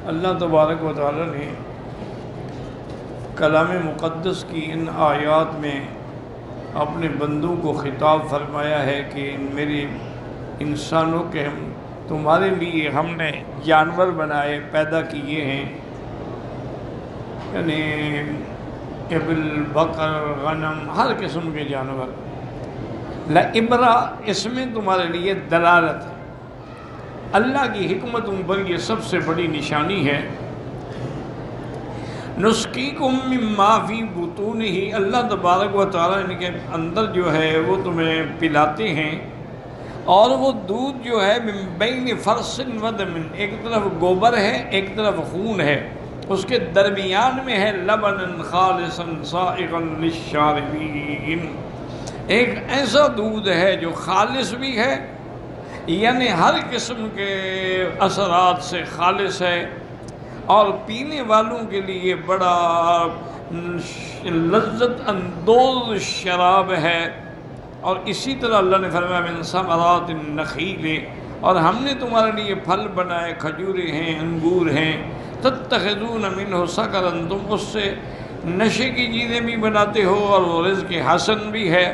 اللہ تبارک و تعالی نے کلام مقدس کی ان آیات میں اپنے بندوں کو خطاب فرمایا ہے کہ میرے انسانوں کے تمہارے لیے ہم نے جانور بنائے، پیدا کیے ہیں، یعنی ابل، بقر، غنم، ہر قسم کے جانور۔ لعبرہ، اس میں تمہارے لیے دلالت ہے، اللہ کی حکمتوں پر یہ سب سے بڑی نشانی ہے۔ نسقیکم مما فی بطونہ، اللہ تبارک و تعالیٰ ان کے اندر جو ہے وہ تمہیں پلاتے ہیں، اور وہ دودھ جو ہے من بین فرث و دم، ایک طرف گوبر ہے ایک طرف خون ہے، اس کے درمیان میں ہے لبنا خالصا سائغا للشاربین، ایک ایسا دودھ ہے جو خالص بھی ہے، یعنی ہر قسم کے اثرات سے خالص ہے، اور پینے والوں کے لیے بڑا لذت اندوز شراب ہے۔ اور اسی طرح اللہ نے فرمایا من ثمرات النخیل، اور ہم نے تمہارے لیے پھل بنائے، کھجوریں ہیں، انگور ہیں، تتخذون منہ سکرا، تم اس سے نشے کی چیزیں بھی بناتے ہو، اور وہ رزق حسن بھی ہے۔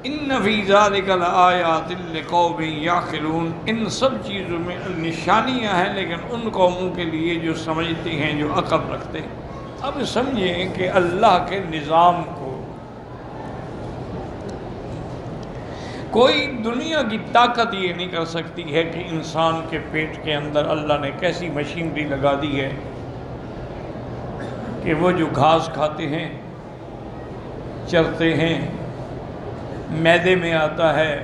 ان فی ذلک لآیات لقوم یعقلون، ان سب چیزوں میں نشانیاں ہیں لیکن ان قوموں کے لیے جو سمجھتے ہیں، جو عقل رکھتے ہیں۔ اب سمجھیں کہ اللہ کے نظام کو کوئی دنیا کی طاقت یہ نہیں کر سکتی ہے کہ انسان کے پیٹ کے اندر اللہ نے کیسی مشینری لگا دی ہے کہ وہ جو گھاس کھاتے ہیں، چرتے ہیں، معدے میں آتا ہے،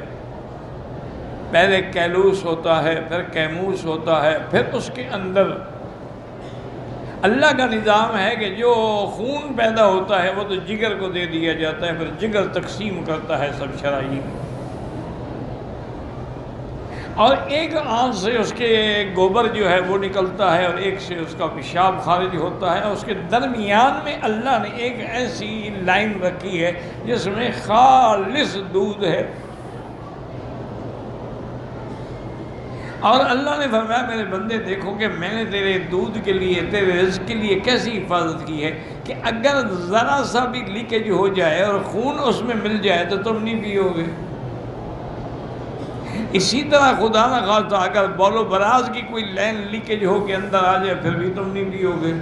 پہلے کیلوس ہوتا ہے، پھر کیموس ہوتا ہے، پھر اس کے اندر اللہ کا نظام ہے کہ جو خون پیدا ہوتا ہے وہ تو جگر کو دے دیا جاتا ہے، پھر جگر تقسیم کرتا ہے سب شرائین، اور ایک آنکھ سے اس کے گوبر جو ہے وہ نکلتا ہے، اور ایک سے اس کا پیشاب خارج ہوتا ہے، اور اس کے درمیان میں اللہ نے ایک ایسی لائن رکھی ہے جس میں خالص دودھ ہے، اور اللہ نے فرمایا میرے بندے دیکھو کہ میں نے تیرے دودھ کے لیے، تیرے رزق کے لیے کیسی حفاظت کی ہے کہ اگر ذرا سا بھی لیکیج ہو جائے اور خون اس میں مل جائے تو تم نہیں پیو گے۔ اسی طرح خدا نہ خواستہ اگر بول و براز کی کوئی لائن لیکیج ہو کے اندر آ جائے پھر بھی تم نہیں پیو گے۔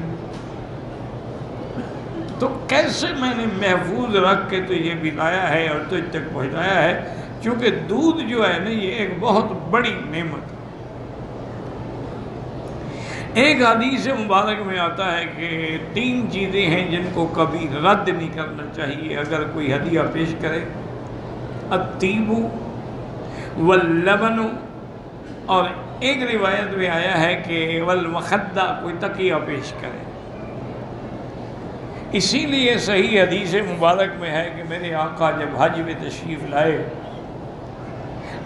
تو کیسے میں نے محفوظ رکھ کے تو یہ بلایا ہے اور تجھ تک پہنچایا ہے، چونکہ دودھ جو ہے نا یہ ایک بہت بڑی نعمت ہے۔ ایک حدیث مبارک میں آتا ہے کہ 3 چیزیں ہیں جن کو کبھی رد نہیں کرنا چاہیے اگر کوئی ہدیہ پیش کرے، الطیب واللبن، اور ایک روایت میں آیا ہے کہ والمخدہ، کوئی تکیہ پیش کرے۔ اسی لیے صحیح حدیث مبارک میں ہے کہ میرے آقا جب حج میں تشریف لائے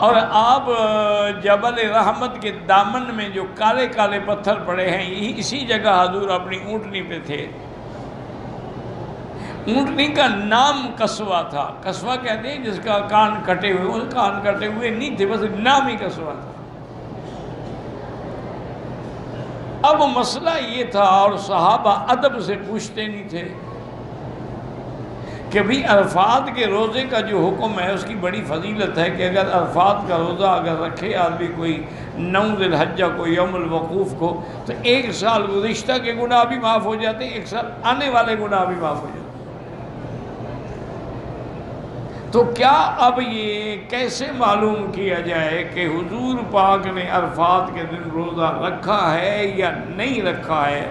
اور آپ جبل رحمت کے دامن میں جو کالے کالے پتھر پڑے ہیں، یہی اسی جگہ حضور اپنی اونٹنی پہ تھے۔ اونٹنی کا نام قصوہ تھا، قصوہ کہتے ہیں جس کا کان کٹے ہوئے، وہ کان کٹے ہوئے نہیں تھے، بس نام ہی قصوہ تھا۔ اب مسئلہ یہ تھا، اور صحابہ ادب سے پوچھتے نہیں تھے کہ بھی عرفات کے روزے کا جو حکم ہے اس کی بڑی فضیلت ہے کہ اگر عرفات کا روزہ اگر رکھے آدمی کوئی 9 ذی الحجہ کو، یوم الوقوف کو، تو 1 سال گزشتہ کے گناہ بھی معاف ہو جاتے ہیں، 1 سال آنے والے گناہ بھی معاف ہو جاتے ہیں۔ تو کیا اب یہ کیسے معلوم کیا جائے کہ حضور پاک نے عرفات کے دن روزہ رکھا ہے یا نہیں رکھا ہے؟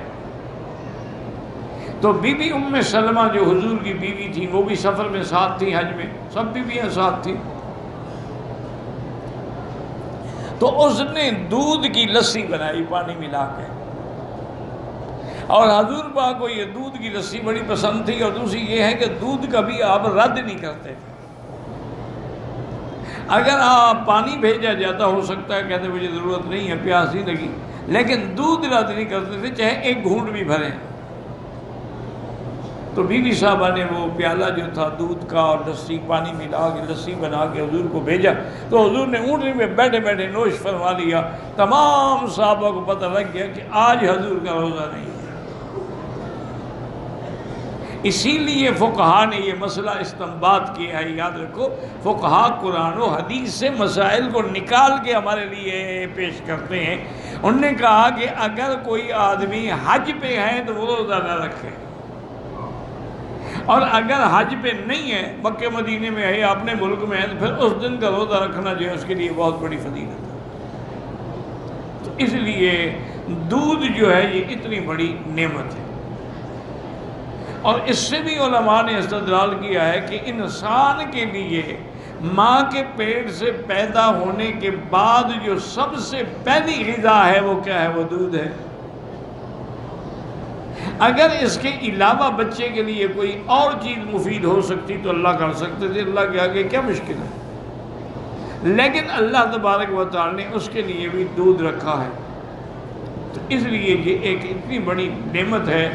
تو بی بی ام سلمہ جو حضور کی بیوی تھی وہ بھی سفر میں ساتھ تھی، حج میں سب بیویاں ساتھ تھیں، تو اس نے دودھ کی لسی بنائی پانی ملا کے، اور حضور پاک کو یہ دودھ کی لسی بڑی پسند تھی، اور دوسری یہ ہے کہ دودھ کبھی آپ رد نہیں کرتے تھے۔ اگر آپ پانی بھیجا جاتا، ہو سکتا ہے کہتے مجھے ضرورت نہیں ہے، پیاس نہیں لگی، لیکن دودھ رد نہیں کرتے تھے چاہے 1 گھونٹ بھی بھریں۔ تو بیوی صاحبہ نے وہ پیالہ جو تھا دودھ کا اور لسی پانی ملا کے لسی بنا کے حضور کو بھیجا، تو حضور نے اونٹنی میں بیٹھے بیٹھے نوش فرما لیا۔ تمام صحابہ کو پتہ لگ گیا کہ آج حضور کا روزہ نہیں ہے۔ اسی لیے فقہا نے یہ مسئلہ استنباط کیا ہے، یاد رکھو فقہا قرآن و حدیث سے مسائل کو نکال کے ہمارے لیے پیش کرتے ہیں۔ انہوں نے کہا کہ اگر کوئی آدمی حج پہ ہے تو وہ روزہ نہ رکھے، اور اگر حج پہ نہیں ہے، مکہ مدینے میں ہے، اپنے ملک میں ہے، تو پھر اس دن کا روزہ رکھنا جو ہے اس کے لیے بہت بڑی فضیلت ہے۔ تو اس لیے دودھ جو ہے یہ اتنی بڑی نعمت ہے۔ اور اس سے بھی علماء نے استدلال کیا ہے کہ انسان کے لیے ماں کے پیٹ سے پیدا ہونے کے بعد جو سب سے پہلی غذا ہے وہ کیا ہے؟ وہ دودھ ہے۔ اگر اس کے علاوہ بچے کے لیے کوئی اور چیز مفید ہو سکتی تو اللہ کر سکتے تھے، اللہ کے آگے کیا مشکل ہے، لیکن اللہ تبارک و تعالی نے اس کے لیے بھی دودھ رکھا ہے۔ تو اس لیے یہ ایک اتنی بڑی نعمت ہے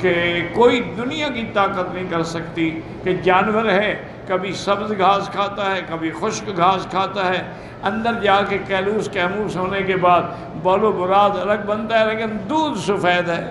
کہ کوئی دنیا کی طاقت نہیں کر سکتی کہ جانور ہے کبھی سبز گھاس کھاتا ہے، کبھی خشک گھاس کھاتا ہے، اندر جا کے کیلوس کیموس ہونے کے بعد بول و براد الگ بنتا ہے، لیکن دودھ سفید ہے۔